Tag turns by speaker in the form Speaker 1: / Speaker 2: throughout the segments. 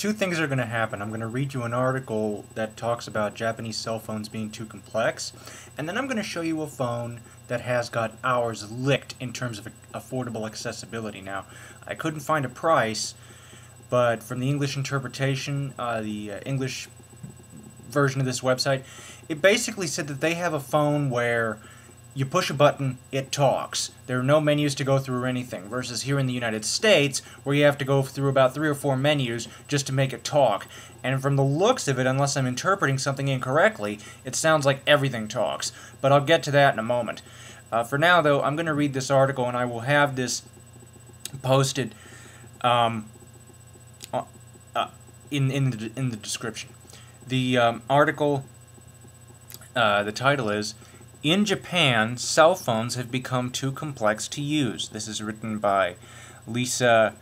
Speaker 1: two things are going to happen. I'm going to read you an article that talks about Japanese cell phones being too complex, and then I'm going to show you a phone that has got ours licked in terms of affordable accessibility. Now, I couldn't find a price, but from the English interpretation, the English version of this website, it basically said that they have a phone where you push a button, it talks. There are no menus to go through or anything, versus here in the United States, where you have to go through about 3 or 4 menus just to make it talk. And from the looks of it, unless I'm interpreting something incorrectly, it sounds like everything talks. But I'll get to that in a moment. For now, though, I'm going to read this article, and I will have this posted in the description. The article, the title is, "In Japan, cell phones have become too complex to use." This is written by Lisa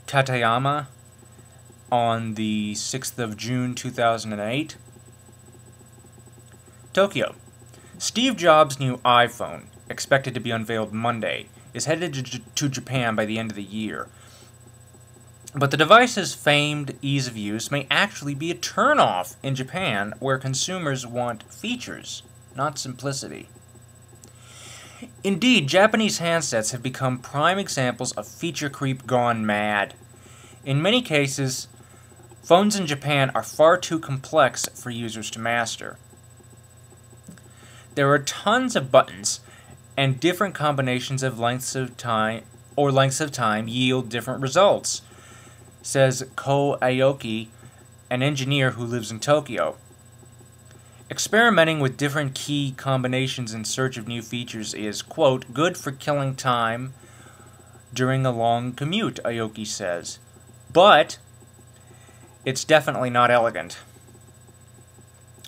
Speaker 1: Katayama on the 6th of June 2008. Tokyo. Steve Jobs' new iPhone, expected to be unveiled Monday, is headed to Japan by the end of the year. But the device's famed ease of use may actually be a turn-off in Japan, where consumers want features, not simplicity. Indeed, Japanese handsets have become prime examples of feature creep gone mad. In many cases, phones in Japan are far too complex for users to master. There are tons of buttons, and different combinations of lengths of time yield different results, says Ko Aoki, an engineer who lives in Tokyo. Experimenting with different key combinations in search of new features is, quote, good for killing time during a long commute, Aoki says. But it's definitely not elegant.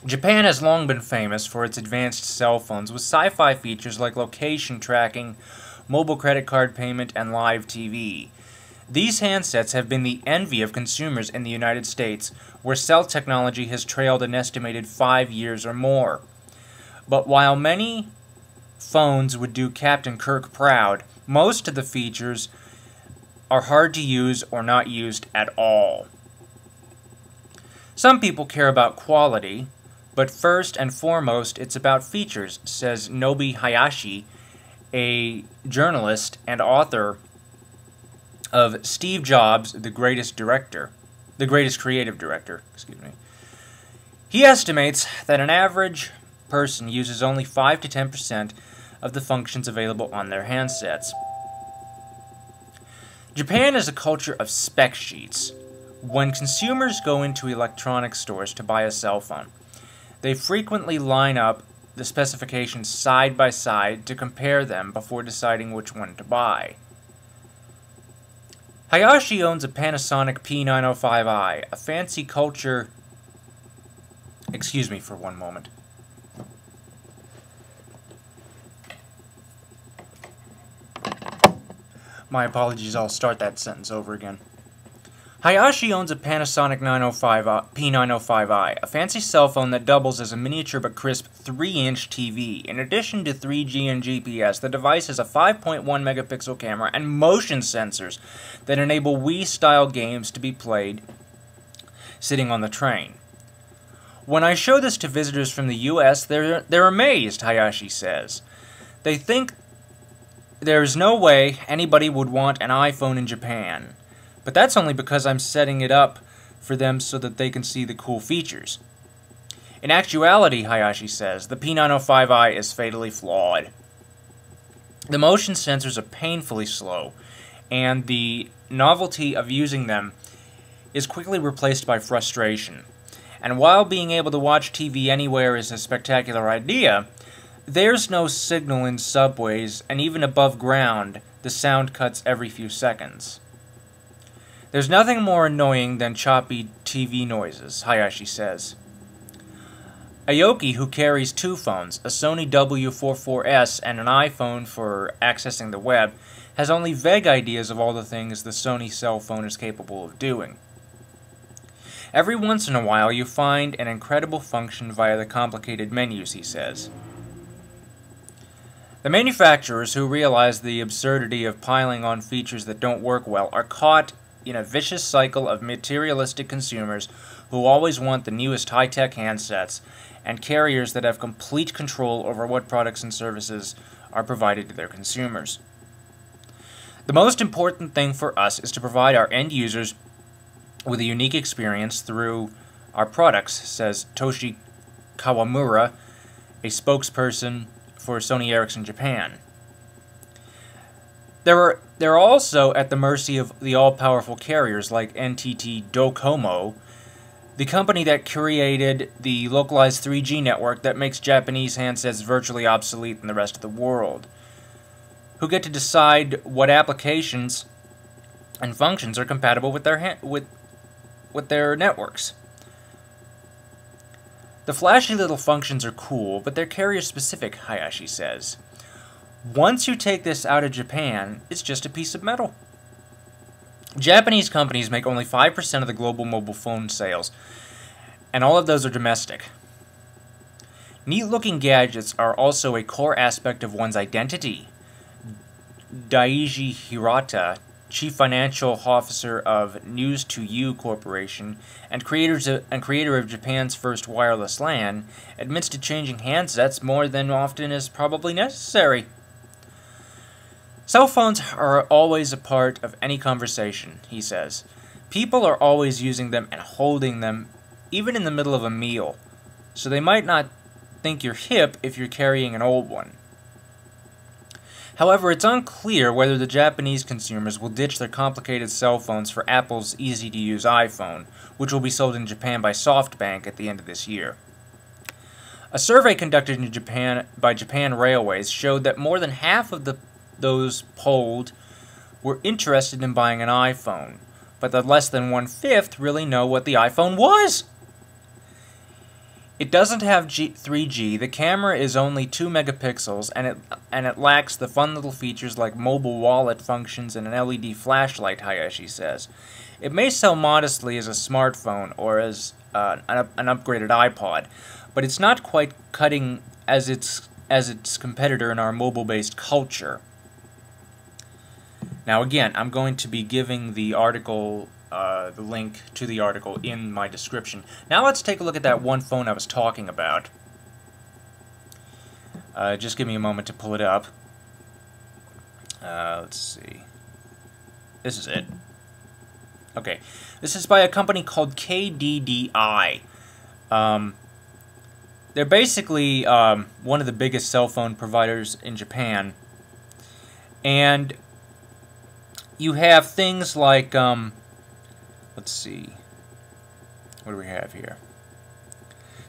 Speaker 1: Japan has long been famous for its advanced cell phones with sci-fi features like location tracking, mobile credit card payment, and live TV. These handsets have been the envy of consumers in the United States, where cell technology has trailed an estimated 5 years or more. But while many phones would do Captain Kirk proud, most of the features are hard to use or not used at all. Some people care about quality, but first and foremost it's about features, says Nobi Hayashi, a journalist and author of Steve Jobs, the greatest creative director, He estimates that an average person uses only 5 to 10% of the functions available on their handsets. Japan is a culture of spec sheets. When consumers go into electronics stores to buy a cell phone, they frequently line up the specifications side by side to compare them before deciding which one to buy. Hayashi owns a Panasonic P905i, a fancy culture... Excuse me for one moment. My apologies, I'll start that sentence over again. Hayashi owns a Panasonic P905i, a fancy cell phone that doubles as a miniature but crisp 3-inch TV. In addition to 3G and GPS, the device has a 5.1 megapixel camera and motion sensors that enable Wii-style games to be played sitting on the train. When I show this to visitors from the US, they're amazed, Hayashi says. They think there's no way anybody would want an iPhone in Japan. But that's only because I'm setting it up for them so that they can see the cool features. In actuality, Hayashi says, the P905i is fatally flawed. The motion sensors are painfully slow, and the novelty of using them is quickly replaced by frustration. And while being able to watch TV anywhere is a spectacular idea, there's no signal in subways, and even above ground, the sound cuts every few seconds. There's nothing more annoying than choppy TV noises, Hayashi says. Aoki, who carries 2 phones, a Sony W44S and an iPhone for accessing the web, has only vague ideas of all the things the Sony cell phone is capable of doing. Every once in a while you find an incredible function via the complicated menus, he says. The manufacturers who realize the absurdity of piling on features that don't work well are caught in a vicious cycle of materialistic consumers who always want the newest high-tech handsets and carriers that have complete control over what products and services are provided to their consumers. The most important thing for us is to provide our end users with a unique experience through our products, says Toshi Kawamura, a spokesperson for Sony Ericsson Japan. They're also at the mercy of the all-powerful carriers like NTT Docomo, the company that created the localized 3G network that makes Japanese handsets virtually obsolete in the rest of the world, who get to decide what applications and functions are compatible with their networks. The flashy little functions are cool, but they're carrier-specific, Hayashi says. Once you take this out of Japan, it's just a piece of metal. Japanese companies make only 5% of the global mobile phone sales, and all of those are domestic. Neat-looking gadgets are also a core aspect of one's identity. Daiji Hirata, Chief Financial Officer of News2You Corporation and creator of Japan's first wireless LAN, admits to changing handsets more than often is probably necessary. Cell phones are always a part of any conversation, he says. People are always using them and holding them, even in the middle of a meal, so they might not think you're hip if you're carrying an old one. However, it's unclear whether the Japanese consumers will ditch their complicated cell phones for Apple's easy-to-use iPhone, which will be sold in Japan by SoftBank at the end of this year. A survey conducted in Japan by Japan Railways showed that more than half of those polled were interested in buying an iPhone, but that less than 1/5 really know what the iPhone was. It doesn't have 3G, the camera is only 2 megapixels, and it lacks the fun little features like mobile wallet functions and an LED flashlight, Hayashi says. It may sell modestly as a smartphone or as an upgraded iPod, but it's not quite cutting as its competitor in our mobile-based culture. Now again, I'm going to be giving the article, the link to the article in my description. Now let's take a look at that one phone I was talking about. Just give me a moment to pull it up. Let's see. This is it. Okay. This is by a company called KDDI. They're basically one of the biggest cell phone providers in Japan. And you have things like, let's see, what do we have here?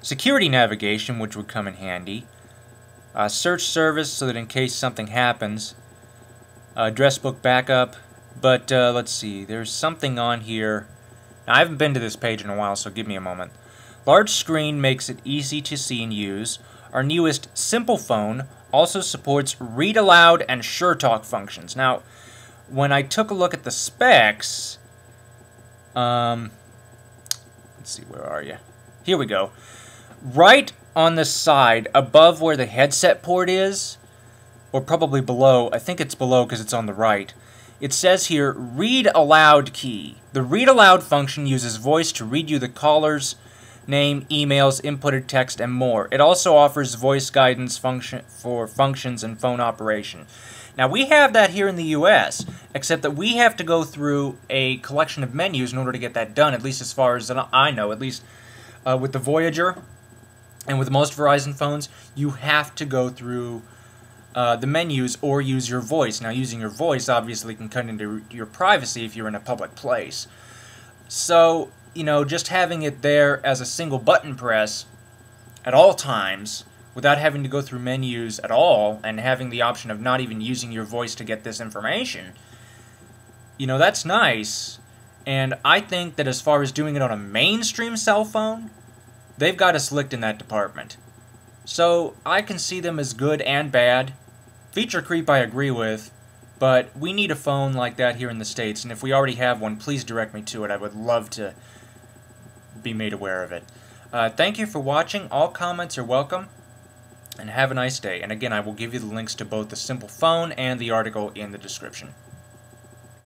Speaker 1: Security navigation, which would come in handy. Search service, so that in case something happens. Address book backup. But let's see, there's something on here. Now, I haven't been to this page in a while, so give me a moment. Large screen makes it easy to see and use. Our newest Simple Phone also supports read aloud and sure talk functions. Now, when I took a look at the specs, let's see, where are you? Here we go. Right on the side, above where the headset port is, or probably below, I think it's below because it's on the right, it says here, read aloud key. The read aloud function uses voice to read you the caller's name, emails, inputted text, and more. It also offers voice guidance for functions and phone operation. Now, we have that here in the US, except that we have to go through a collection of menus in order to get that done, at least as far as I know. At least with the Voyager and with most Verizon phones, you have to go through the menus or use your voice. Now, using your voice obviously can cut into your privacy if you're in a public place. So, you know, just having it there as a single button press at all times, without having to go through menus at all, and having the option of not even using your voice to get this information, you know, that's nice. And I think that as far as doing it on a mainstream cell phone, they've got us licked in that department. So I can see them as good and bad. Feature creep I agree with, but we need a phone like that here in the States, and if we already have one, please direct me to it. I would love to be made aware of it. Thank you for watching. All comments are welcome. And have a nice day. And again, I will give you the links to both the Simple Phone and the article in the description.